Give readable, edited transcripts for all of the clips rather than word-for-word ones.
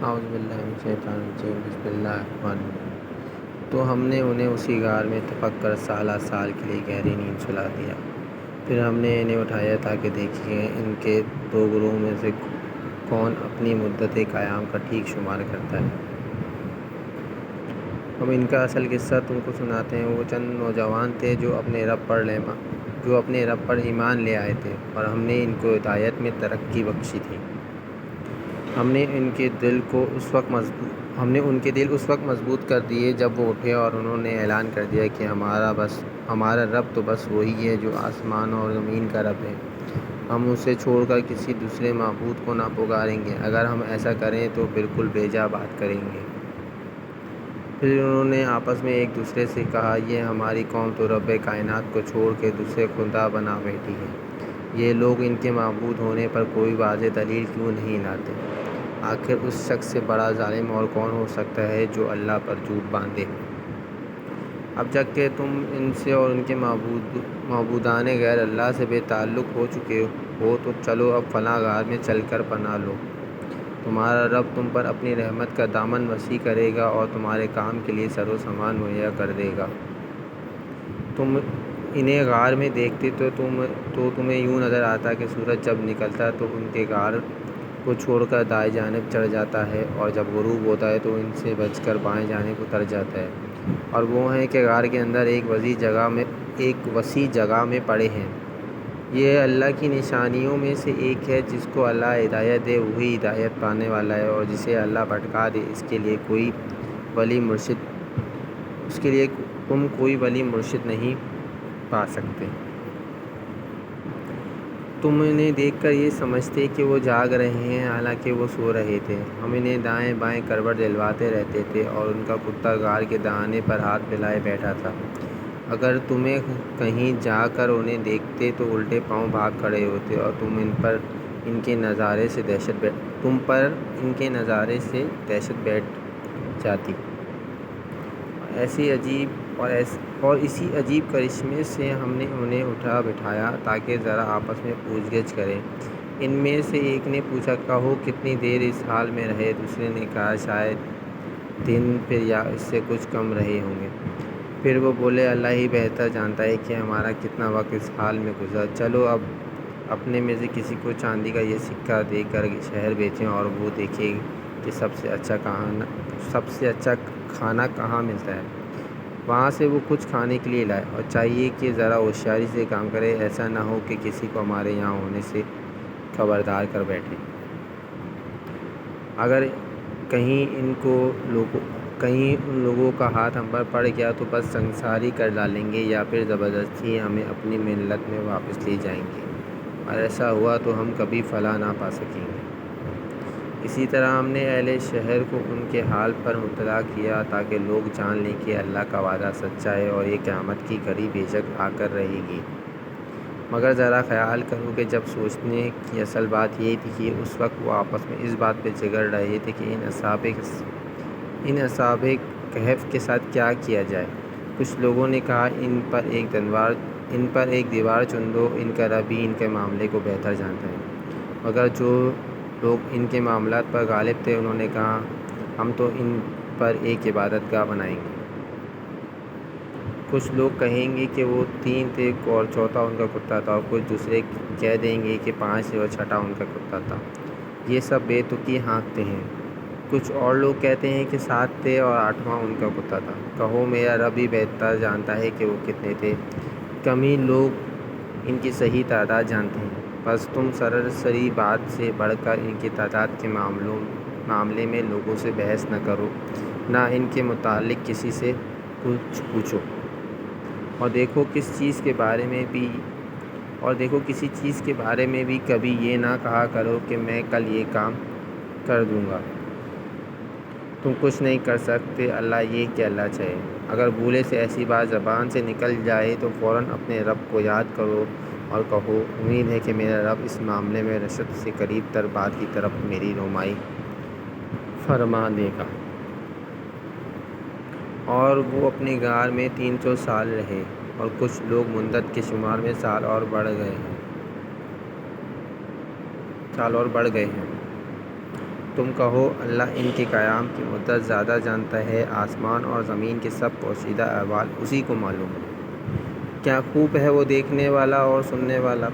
اعوذ باللہ من الشیطان الرجیم بسم اللہ الرحمن الرحیم۔ تو ہم نے انہیں اسی غار میں دفن کر سالہ سال کے لیے گہری نیند سلا دیا۔ پھر ہم نے انہیں اٹھایا تاکہ دیکھیں ان کے دو گروہوں میں سے کون اپنی مدت قیام کا ٹھیک شمار کرتا ہے۔ ہم ان کا اصل قصہ تم کو سناتے ہیں۔ وہ چند نوجوان تھے جو اپنے رب پر ایمان لے آئے تھے اور ہم نے ان کو ہدایت میں ترقی بخشی تھی۔ ہم نے ان کے دل اس وقت مضبوط کر دیے جب وہ اٹھے اور انہوں نے اعلان کر دیا کہ ہمارا رب تو بس وہی ہے جو آسمان اور زمین کا رب ہے۔ ہم اسے چھوڑ کر کسی دوسرے معبود کو نہ پکاریں گے۔ اگر ہم ایسا کریں تو بالکل بے جا بات کریں گے۔ پھر انہوں نے آپس میں ایک دوسرے سے کہا، یہ ہماری قوم تو رب کائنات کو چھوڑ کے دوسرے خدا بنا بیٹھی ہے۔ یہ لوگ ان کے معبود ہونے پر کوئی واضح دلیل کیوں نہیں لاتے؟ آخر اس شخص سے بڑا ظالم اور کون ہو سکتا ہے جو اللہ پر جھوٹ باندھے؟ اب جب کہ تم ان سے اور ان کے معبودان غیر اللہ سے بے تعلق ہو چکے ہو تو چلو اب فلاں غار میں چل کر پناہ لو۔ تمہارا رب تم پر اپنی رحمت کا دامن وسیع کرے گا اور تمہارے کام کے لیے سر و سامان مہیا کر دے گا۔ تم انہیں غار میں دیکھتے تو تمہیں یوں نظر آتا کہ سورج جب نکلتا تو ان کے غار کو چھوڑ کر دائیں جانب چڑھ جاتا ہے اور جب غروب ہوتا ہے تو ان سے بچ کر بائیں جانب اتر جاتا ہے، اور وہ ہیں کہ غار کے اندر ایک وسیع جگہ میں پڑے ہیں۔ یہ اللہ کی نشانیوں میں سے ایک ہے۔ جس کو اللہ ہدایت دے وہی ہدایت پانے والا ہے، اور جسے اللہ بھٹکا دے اس کے لیے تم کوئی ولی مرشد نہیں پا سکتے۔ تم انہیں دیکھ کر یہ سمجھتے کہ وہ جاگ رہے ہیں حالانکہ وہ سو رہے تھے۔ ہم انہیں دائیں بائیں کروٹ دلواتے رہتے تھے اور ان کا کتا غار کے دہانے پر ہاتھ پھیلائے بیٹھا تھا۔ اگر تمہیں کہیں جا کر انہیں دیکھتے تو الٹے پاؤں بھاگ کھڑے ہوتے اور تم پر ان کے نظارے سے دہشت بیٹھ جاتی۔ اور اسی عجیب کرشمے سے ہم نے انہیں اٹھا بٹھایا تاکہ ذرا آپس میں پوچھ گچھ کریں۔ ان میں سے ایک نے پوچھا، کہو کتنی دیر اس حال میں رہے؟ دوسرے نے کہا، شاید دن، پھر یا اس سے کچھ کم رہے ہوں گے۔ پھر وہ بولے، اللہ ہی بہتر جانتا ہے کہ ہمارا کتنا وقت اس حال میں گزرا۔ چلو اب اپنے میں سے کسی کو چاندی کا یہ سکہ دے کر شہر بھیجیں اور وہ دیکھے کہ سب سے اچھا کھانا کہاں ملتا ہے، وہاں سے وہ کچھ کھانے کے لیے لائے، اور چاہیے کہ ذرا ہوشیاری سے کام کرے، ایسا نہ ہو کہ کسی کو ہمارے یہاں ہونے سے خبردار کر بیٹھے۔ اگر کہیں ان لوگوں کا ہاتھ ہم پر پڑ گیا تو بس سنگساری کر ڈالیں گے یا پھر زبردستی ہمیں اپنی ملت میں واپس لے جائیں گے، اور ایسا ہوا تو ہم کبھی فلاح نہ پا سکیں گے۔ اسی طرح ہم نے اہل شہر کو ان کے حال پر مطلع کیا تاکہ لوگ جان لیں کہ اللہ کا وعدہ سچا ہے اور یہ قیامت کی گھڑی بے شک آ کر رہے گی۔ مگر ذرا خیال کرو کہ جب سوچنے کی اصل بات یہ تھی کہ اس وقت وہ آپس میں اس بات پہ جھگڑ رہے تھے کہ ان اصحاب کہف کے ساتھ کیا کیا جائے۔ کچھ لوگوں نے کہا، ان پر ایک دیوار چن دو، ان کا رب ہی ان کے معاملے کو بہتر جانتا ہے۔ مگر جو لوگ ان کے معاملات پر غالب تھے انہوں نے کہا، ہم تو ان پر ایک عبادت گاہ بنائیں گے۔ کچھ لوگ کہیں گے کہ وہ 3 تھے اور چوتھا ان کا کتا تھا، اور کچھ دوسرے کہہ دیں گے کہ 5 تھے اور چھٹا ان کا کتا تھا۔ یہ سب بے تکی ہانکتے ہیں۔ کچھ اور لوگ کہتے ہیں کہ 7 تھے اور 8واں ان کا کتا تھا۔ کہو میرا رب ہی بہتر جانتا ہے کہ وہ کتنے تھے، کم ہی لوگ ان کی صحیح تعداد جانتے ہیں۔ بس تم سراسری بات سے بڑھ کر ان کی تعداد کے معاملے میں لوگوں سے بحث نہ کرو، نہ ان کے متعلق کسی سے کچھ پوچھو، اور دیکھو کسی چیز کے بارے میں بھی کبھی یہ نہ کہا کرو کہ میں کل یہ کام کر دوں گا۔ تم کچھ نہیں کر سکتے، اللہ یہ کہ اللہ چاہے۔ اگر بھولے سے ایسی بات زبان سے نکل جائے تو فوراً اپنے رب کو یاد کرو اور کہو، امید ہے کہ میرا رب اس معاملے میں رشد سے قریب تر بات کی طرف میری رہنمائی فرما دے گا۔ اور وہ اپنے غار میں 300 سال رہے، اور کچھ لوگ مدت کے شمار میں سال اور بڑھ گئے ہیں۔ تم کہو اللہ ان کے قیام کی مدت زیادہ جانتا ہے، آسمان اور زمین کے سب پوشیدہ احوال اسی کو معلوم ہے۔ کیا خوب ہے وہ دیکھنے والا اور سننے والا۔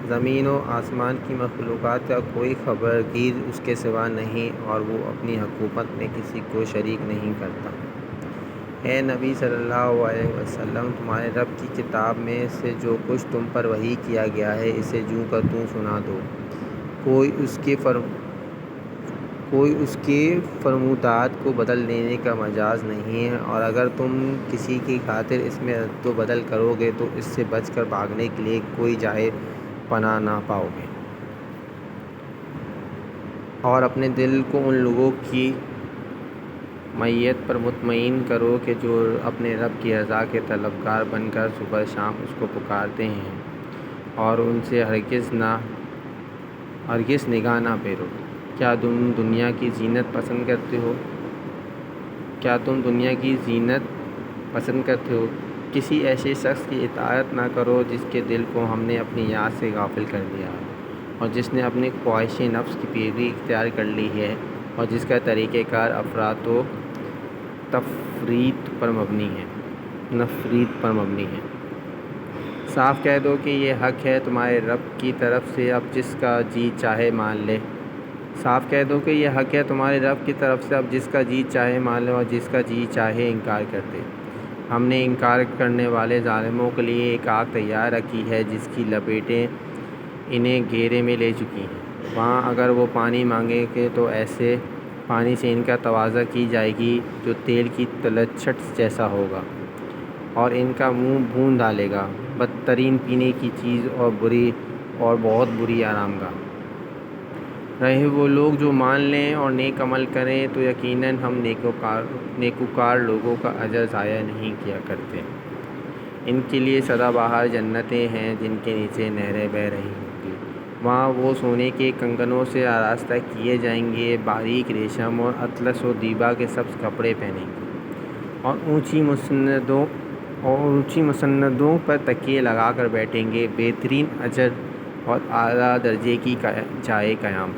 زمین و آسمان کی مخلوقات کا کوئی خبرگیر اس کے سوا نہیں اور وہ اپنی حکومت میں کسی کو شریک نہیں کرتا۔ اے نبی صلی اللہ علیہ وسلم، تمہارے رب کی کتاب میں سے جو کچھ تم پر وحی کیا گیا ہے اسے جوں کا توں سنا دو۔ کوئی اس کے فرمودات کو بدل دینے کا مجاز نہیں ہے، اور اگر تم کسی کی خاطر اس میں رد و بدل کرو گے تو اس سے بچ کر بھاگنے کے لیے کوئی جائے پناہ نہ پاؤ گے۔ اور اپنے دل کو ان لوگوں کی معیت پر مطمئن کرو کہ جو اپنے رب کی رضا کے طلبگار بن کر صبح شام اس کو پکارتے ہیں، اور ان سے ہرگز نگاہ نہ پھیرو۔ کیا تم دنیا کی زینت پسند کرتے ہو؟ کسی ایسے شخص کی اطاعت نہ کرو جس کے دل کو ہم نے اپنی یاد سے غافل کر دیا ہے، اور جس نے اپنی خواہش نفس کی پیروی اختیار کر لی ہے، اور جس کا طریقہ کار افراط و تفریط پر مبنی ہے۔ صاف کہہ دو کہ یہ حق ہے تمہارے رب کی طرف سے، اب جس کا جی چاہے مان لے۔ اب جس کا جی چاہے مان لے اور جس کا جی چاہے انکار کر دے۔ ہم نے انکار کرنے والے ظالموں کے لیے ایک آگ تیار رکھی ہے جس کی لپیٹیں انہیں گھیرے میں لے چکی ہیں۔ وہاں اگر وہ پانی مانگیں گے تو ایسے پانی سے ان کا تواضع کی جائے گی جو تیل کی تلچھٹ جیسا ہوگا، اور ان کا منہ بھون ڈالے گا۔ بدترین پینے کی چیز اور بہت بری آرامگاہ۔ رہے وہ لوگ جو مان لیں اور نیک عمل کریں تو یقیناً ہم نیکوکار لوگوں کا اجر ضائع نہیں کیا کرتے۔ ان کے لیے سدا بہار جنتیں ہیں جن کے نیچے نہریں بہہ رہی ہوں گی۔ وہاں وہ سونے کے کنگنوں سے آراستہ کیے جائیں گے، باریک ریشم اور اطلس و دیبا کے سبز کپڑے پہنیں گے، اور اونچی مسندوں پر تکیے لگا کر بیٹھیں گے۔ بہترین اجر اور اعلیٰ درجے کی جائے قیام۔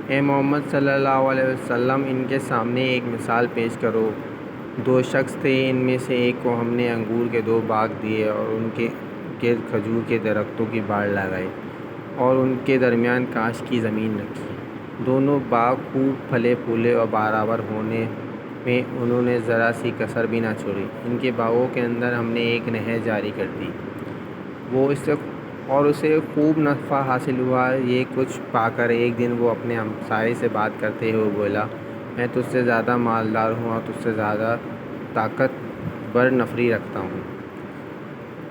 اے محمد صلی اللہ علیہ وسلم، ان کے سامنے ایک مثال پیش کرو۔ دو شخص تھے، ان میں سے ایک کو ہم نے انگور کے 2 باغ دیے اور ان کے گرد کھجور کے درختوں کی باڑ لگائی اور ان کے درمیان کاشت کی زمین رکھی۔ دونوں باغ خوب پھلے پھولے اور بارآور ہونے میں انہوں نے ذرا سی کسر بھی نہ چھوڑی۔ ان کے باغوں کے اندر ہم نے ایک نہر جاری کر دی اور اسے خوب نفع حاصل ہوا۔ یہ کچھ پا کر ایک دن وہ اپنے ہمسائے سے بات کرتے ہوئے بولا، میں تجھ سے زیادہ مالدار ہوں اور تجھ سے زیادہ طاقت بر نفری رکھتا ہوں۔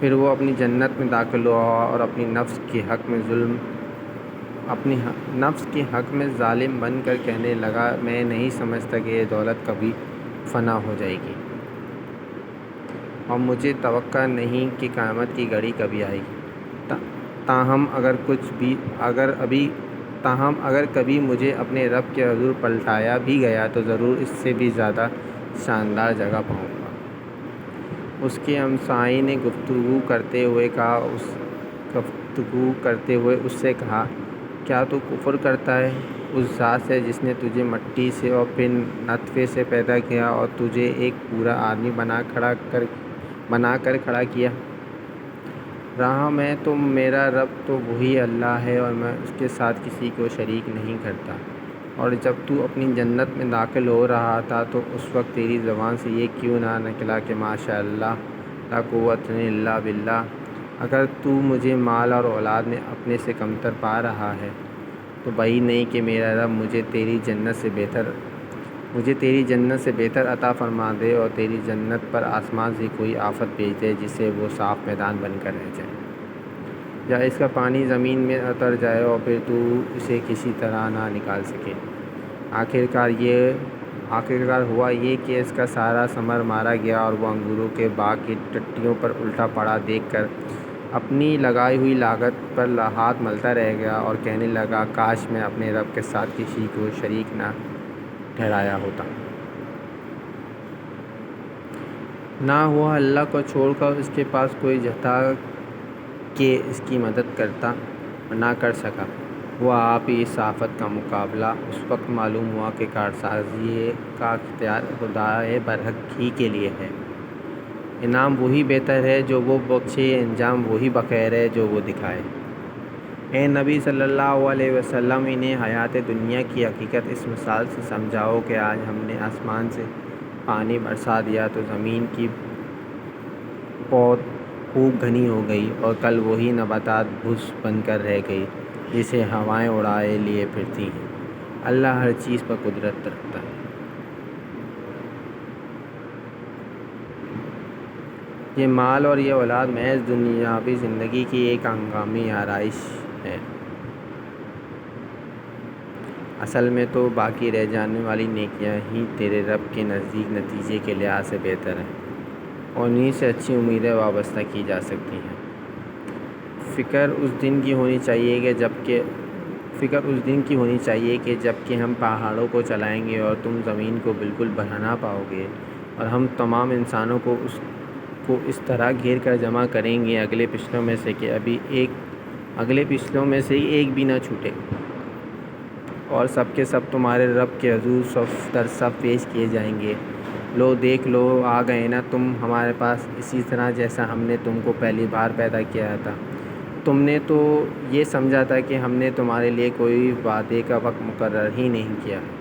پھر وہ اپنی جنت میں داخل ہوا اور اپنی نفس کے حق میں ظالم بن کر کہنے لگا، میں نہیں سمجھتا کہ یہ دولت کبھی فنا ہو جائے گی، اور مجھے توقع نہیں کہ قیامت کی گھڑی کبھی آئے گی۔ تاہم اگر کبھی مجھے اپنے رب کے حضور پلٹایا بھی گیا تو ضرور اس سے بھی زیادہ شاندار جگہ پاؤں گا۔ اس کے ہمسائے نے گفتگو کرتے ہوئے اس سے کہا، کیا تو کفر کرتا ہے اس ذات سے جس نے تجھے مٹی سے اور پھر نطفے سے پیدا کیا اور تجھے ایک پورا آدمی بنا کر کھڑا کیا؟ رہا میں تو میرا رب تو وہی اللہ ہے اور میں اس کے ساتھ کسی کو شریک نہیں کرتا۔ اور جب تو اپنی جنت میں داخل ہو رہا تھا تو اس وقت تیری زبان سے یہ کیوں نہ نکلا کہ ماشاء اللہ لا قوت الا باللہ؟ اگر تو مجھے مال اور اولاد میں اپنے سے کمتر پا رہا ہے تو بعید نہیں کہ میرا رب مجھے تیری جنت سے بہتر عطا فرما دے اور تیری جنت پر آسمان سے کوئی آفت بھیج دے جس سے وہ صاف میدان بن کر رہ جائے، یا اس کا پانی زمین میں اتر جائے اور پھر تو اسے کسی طرح نہ نکال سکے۔ آخرکار ہوا یہ کہ اس کا سارا ثمر مارا گیا اور وہ انگوروں کے باغ کی ٹٹیوں پر الٹا پڑا دیکھ کر اپنی لگائی ہوئی لاگت پر ہاتھ ملتا رہ گیا اور کہنے لگا، کاش میں اپنے رب کے ساتھ کسی کو شریک نہ ٹھہرایا ہوتا۔ نہ ہوا اللہ کو چھوڑ کر اس کے پاس کوئی تھا کہ اس کی مدد کرتا، اور نہ کر سکا۔ وہ آپ ہی اس آفت کا مقابلہ اس وقت معلوم ہوا کہ کارسازی کا اختیار خدائے برحق ہی کے لیے ہے۔ انعام وہی بہتر ہے جو وہ بخشے، انجام وہی بخیر ہے جو وہ دکھائے۔ اے نبی صلی اللہ علیہ وسلم، انہیں حیات دنیا کی حقیقت اس مثال سے سمجھاؤ کہ آج ہم نے آسمان سے پانی برسا دیا تو زمین کی پود خوب گھنی ہو گئی، اور کل وہی نباتات بھس بن کر رہ گئی جسے ہوائیں اڑائے لیے پھرتی ہیں۔ اللہ ہر چیز پر قدرت رکھتا ہے۔ یہ مال اور یہ اولاد محض دنیاوی زندگی کی ایک ہنگامی آرائش ہے۔ اصل میں تو باقی رہ جانے والی نیکیاں ہی تیرے رب کے نزدیک نتیجے کے لحاظ سے بہتر ہیں، اور انہی سے اچھی امیدیں وابستہ کی جا سکتی ہیں۔ فکر اس دن کی ہونی چاہیے کہ جب کہ ہم پہاڑوں کو چلائیں گے اور تم زمین کو بالکل بڑھا نہ پاؤ گے، اور ہم تمام انسانوں کو اس طرح گھیر کر جمع کریں گے اگلے پچھلوں میں سے ایک بھی نہ چھوٹے، اور سب کے سب تمہارے رب کے حضور صف در صف پیش کیے جائیں گے۔ لو دیکھ لو، آ گئے نا تم ہمارے پاس، اسی طرح جیسا ہم نے تم کو پہلی بار پیدا کیا تھا۔ تم نے تو یہ سمجھا تھا کہ ہم نے تمہارے لیے کوئی وعدے کا وقت مقرر ہی نہیں کیا ہے،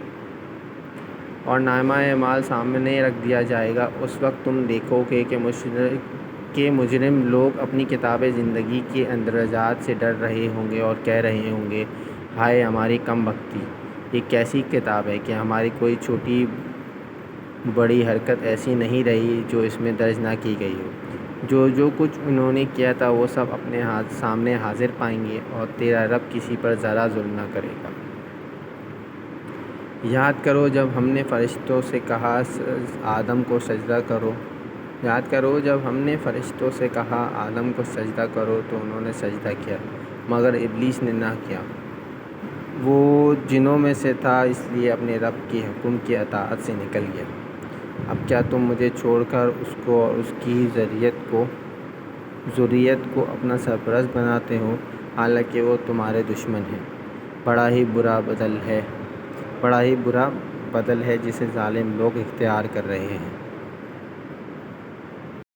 اور نامہ اعمال سامنے رکھ دیا جائے گا۔ اس وقت تم دیکھو گے کہ مجرم لوگ اپنی کتاب زندگی کے اندراجات سے ڈر رہے ہوں گے اور کہہ رہے ہوں گے، ہائے ہماری کم بختی! یہ کیسی کتاب ہے کہ ہماری کوئی چھوٹی بڑی حرکت ایسی نہیں رہی جو اس میں درج نہ کی گئی ہو۔ جو کچھ انہوں نے کیا تھا وہ سب اپنے سامنے حاضر پائیں گے، اور تیرا رب کسی پر ذرا ظلم نہ کرے گا۔ یاد کرو جب ہم نے فرشتوں سے کہا آدم کو سجدہ کرو تو انہوں نے سجدہ کیا، مگر ابلیس نے نہ کیا۔ وہ جنوں میں سے تھا، اس لیے اپنے رب کے حکم کی اطاعت سے نکل گیا۔ اب کیا تم مجھے چھوڑ کر اس کو اور اس کی ذریت کو اپنا سرپرست بناتے ہو، حالانکہ وہ تمہارے دشمن ہیں۔ بڑا ہی برا بدل ہے جسے ظالم لوگ اختیار کر رہے ہیں۔